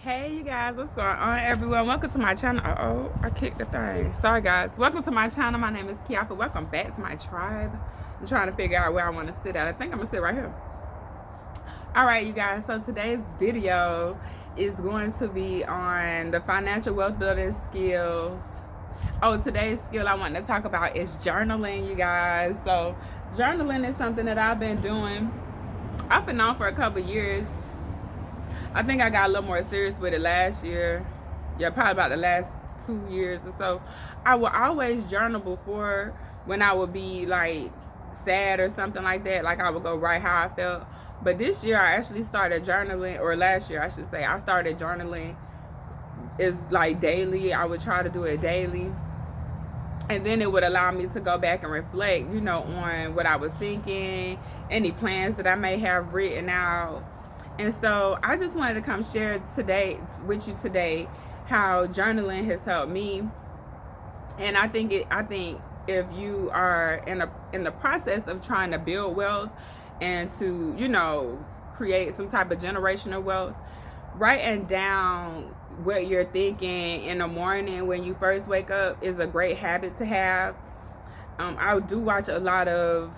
Hey you guys, what's going on everyone? Welcome to my channel. Oh, I kicked the thing. Sorry guys. Welcome to my channel. My name is Kiapa. Welcome back to my tribe. I'm trying to figure out where I want to sit at. I think I'm gonna sit right here. Alright you guys, so today's video is going to be on the financial wealth building skills. Oh, today's skill I want to talk about is journaling, you guys. So journaling is something that I've been doing off and on for a couple years. I think I got a little more serious with it last year. Yeah, probably about the last 2 years or so. I would always journal before when I would be like sad or something like that. Like I would go write how I felt. But this year I actually started journaling, or last year I should say, I started journaling. It's like daily. I would try to do it daily. And then it would allow me to go back and reflect, you know, on what I was thinking, any plans that I may have written out. And so I just wanted to come share today with you today how journaling has helped me. And I think if you are in the process of trying to build wealth and to, you know, create some type of generational wealth, writing down what you're thinking in the morning when you first wake up is a great habit to have. I do watch a lot of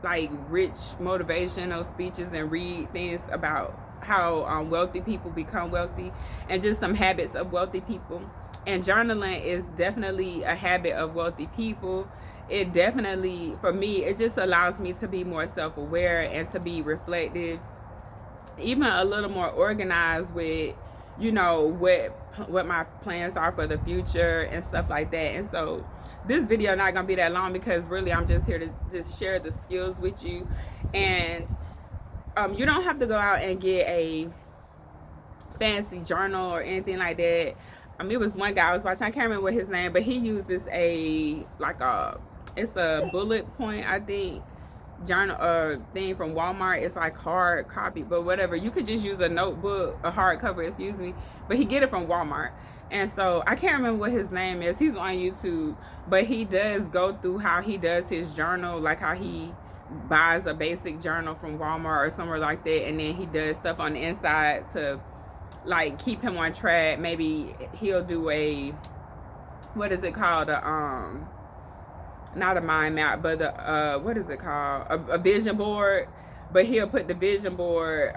like rich motivational speeches and read things about how wealthy people become wealthy and just some habits of wealthy people. And journaling is definitely a habit of wealthy people. It definitely, for me, it just allows me to be more self-aware and to be reflective, even a little more organized with, you know, what my plans are for the future and stuff like that. And so this video not gonna be that long because really I'm just here to just share the skills with you. And you don't have to go out and get a fancy journal or anything like that. It was one guy I was watching, I can't remember what his name, but he uses it's a bullet point, I think, journal thing from Walmart. It's like hard copy, but whatever, you could just use a notebook, a hardcover, excuse me, but he get it from Walmart. And so I can't remember what his name is. He's on YouTube, but he does go through how he does his journal, like how he buys a basic journal from Walmart or somewhere like that, and then he does stuff on the inside to like keep him on track. Maybe he'll do a, what is it called, not a mind map, but the what is it called, a vision board. But he'll put the vision board,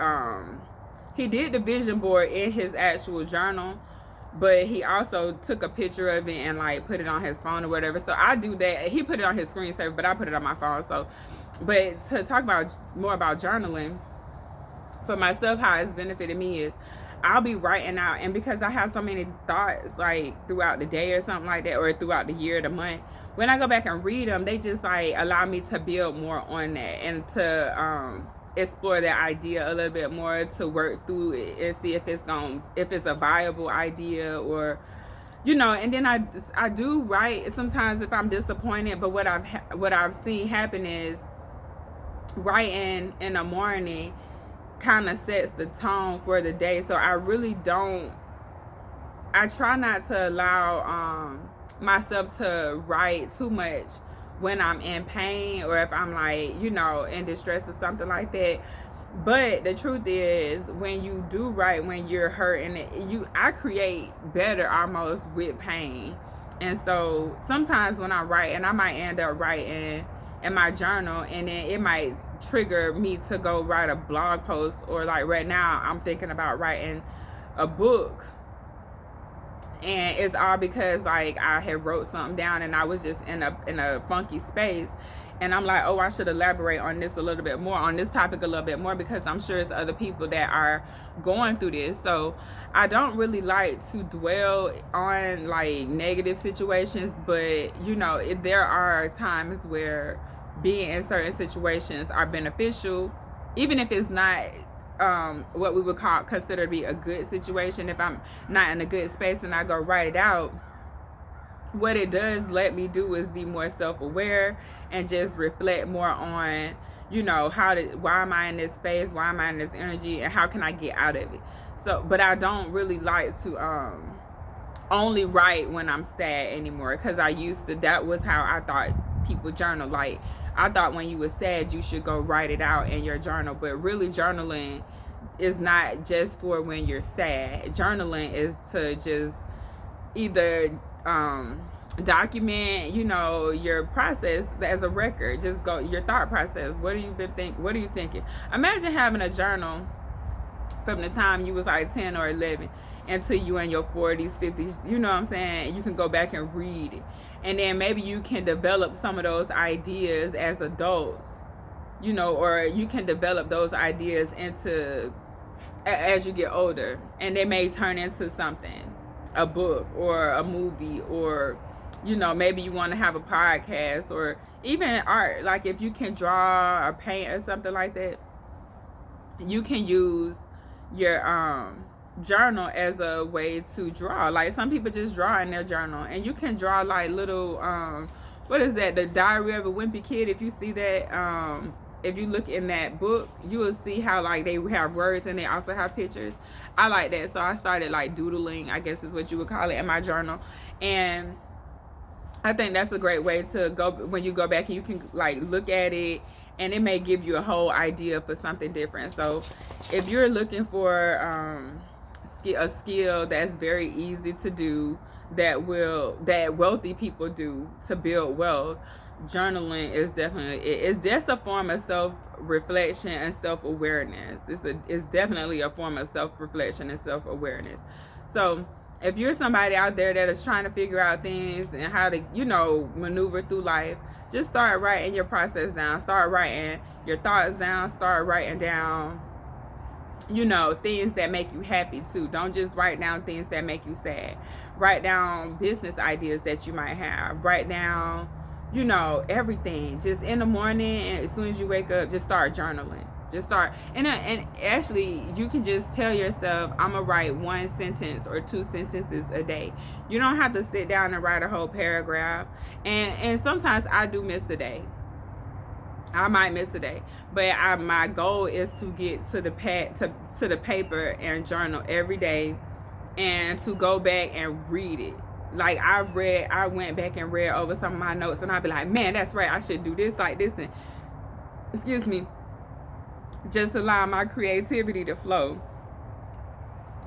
he did the vision board in his actual journal, but he also took a picture of it and like put it on his phone or whatever. So I do that. He put it on his screensaver, but I put it on my phone. So, but to talk about more about journaling for myself, how it's benefited me is I'll be writing out, and because I have so many thoughts like throughout the day or something like that, or throughout the year, the month, when I go back and read them, they just like allow me to build more on that and to explore that idea a little bit more, to work through it and see if it's a viable idea, or, you know. And then I do write sometimes if I'm disappointed, but what I've seen happen is writing in the morning kind of sets the tone for the day. So I try not to allow myself to write too much when I'm in pain, or if I'm like, you know, in distress or something like that. But the truth is, when you do write, when you're hurting, I create better almost with pain. And so sometimes when I write, and I might end up writing in my journal, and then it might trigger me to go write a blog post, or like right now I'm thinking about writing a book, and it's all because like I had wrote something down and I was just in a funky space, and I'm like, oh, I should elaborate on this a little bit more, on this topic a little bit more, because I'm sure it's other people that are going through this. So I don't really like to dwell on like negative situations, but you know, there are times where being in certain situations are beneficial, even if it's not what we would consider to be a good situation. If I'm not in a good space and I go write it out, what it does let me do is be more self-aware and just reflect more on, you know, why am I in this space, why am I in this energy, and how can I get out of it. So, but I don't really like to only write when I'm sad anymore, because that was how I thought people journal. Like I thought when you were sad you should go write it out in your journal, but really journaling is not just for when you're sad. Journaling is to just either document, you know, your process as a record. Just go your thought process. What are you thinking? Imagine having a journal from the time you was like 10 or 11 until you in your 40s, 50s. You know what I'm saying? You can go back and read it, and then maybe you can develop some of those ideas as adults, you know, or you can develop those ideas into as you get older, and they may turn into something, a book or a movie, or, you know, maybe you want to have a podcast, or even art. Like if you can draw or paint or something like that, you can use your journal as a way to draw. Like some people just draw in their journal, and you can draw like little what is that, the Diary of a Wimpy Kid? If you see that, if you look in that book, you will see how like they have words and they also have pictures. I like that, so I started like doodling, I guess is what you would call it, in my journal. And I think that's a great way to go when you go back and you can like look at it, and it may give you a whole idea for something different. So if you're looking for a skill that's very easy to do, that wealthy people do to build wealth, journaling is definitely, it's just a form of self-reflection and self-awareness. It's definitely a form of self-reflection and self-awareness. So if you're somebody out there that is trying to figure out things and how to, you know, maneuver through life, just start writing your process down. Start writing your thoughts down. Start writing down, you know, things that make you happy too. Don't just write down things that make you sad. Write down business ideas that you might have. Write down, you know, everything. Just in the morning, and as soon as you wake up, just start journaling. Just start, and actually you can just tell yourself, I'm gonna write 1 sentence or 2 sentences a day. You don't have to sit down and write a whole paragraph. And sometimes I do miss a day. I might miss a day, but my goal is to get to the to the paper and journal every day, and to go back and read it. Like I went back and read over some of my notes, and I'd be like, man, that's right, I should do this like this, and excuse me, just allow my creativity to flow.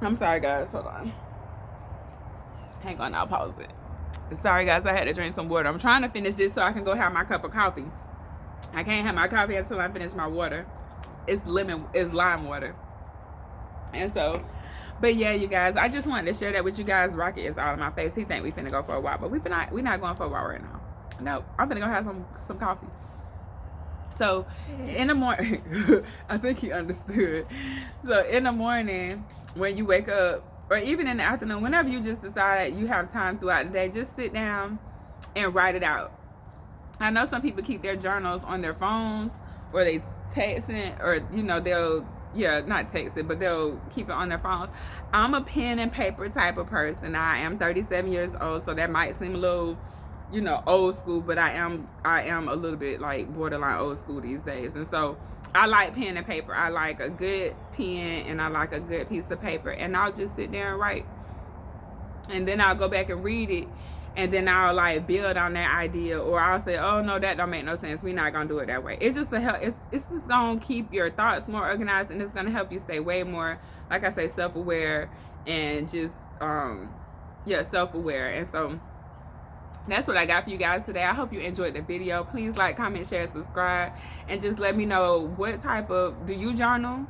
I'm sorry guys, hold on, hang on, I'll pause it. Sorry guys, I had to drink some water. I'm trying to finish this so I can go have my cup of coffee. I can't have my coffee until I finish my water. It's lime water. And so, but yeah, you guys, I just wanted to share that with you guys. Rocket is all in my face. He think we finna go for a while, but we're not going for a while right now. No, I'm finna go have some coffee. So in the morning, I think he understood. So in the morning, when you wake up, or even in the afternoon, whenever you just decide you have time throughout the day, just sit down and write it out. I know some people keep their journals on their phones, or they text it, or, you know, they'll, not text it, but they'll keep it on their phones. I'm a pen and paper type of person. I am 37 years old, so that might seem a little, you know, old school, but I am a little bit like borderline old school these days. And so I like pen and paper. I like a good pen, and I like a good piece of paper, and I'll just sit there and write, and then I'll go back and read it, and then I'll like build on that idea, or I'll say, oh no, that don't make no sense, we're not gonna do it that way. It's just it's just gonna keep your thoughts more organized, and it's gonna help you stay way more, like I say, self-aware, and just self-aware. And so that's what I got for you guys today. I hope you enjoyed the video. Please like, comment, share, subscribe, and just let me know, what type of, do you journal?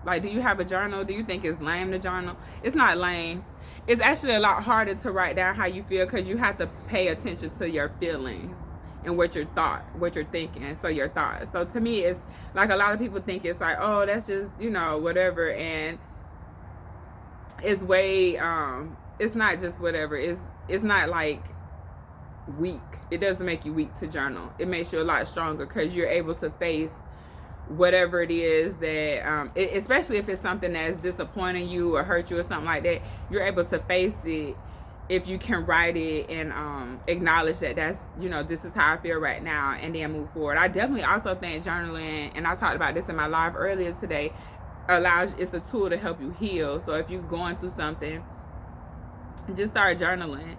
Like, do you have a journal? Do you think it's lame to journal? It's not lame. It's actually a lot harder to write down how you feel, because you have to pay attention to your feelings and what you're thinking. So your thoughts. So to me, it's like, a lot of people think it's like, oh, that's just, you know, whatever. And it's way, it's not just whatever. It's not like weak. It doesn't make you weak to journal. It makes you a lot stronger, because you're able to face whatever it is that especially if it's something that's disappointing you or hurt you or something like that. You're able to face it if you can write it and acknowledge that that's, you know, this is how I feel right now, and then move forward. I definitely also think journaling, and I talked about this in my live earlier today, it's a tool to help you heal. So if you're going through something, just start journaling,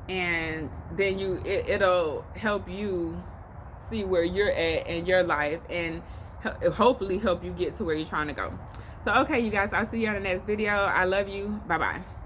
and then it'll help you see where you're at in your life, and hopefully help you get to where you're trying to go. So, okay, you guys, I'll see you on the next video. I love you. Bye-bye.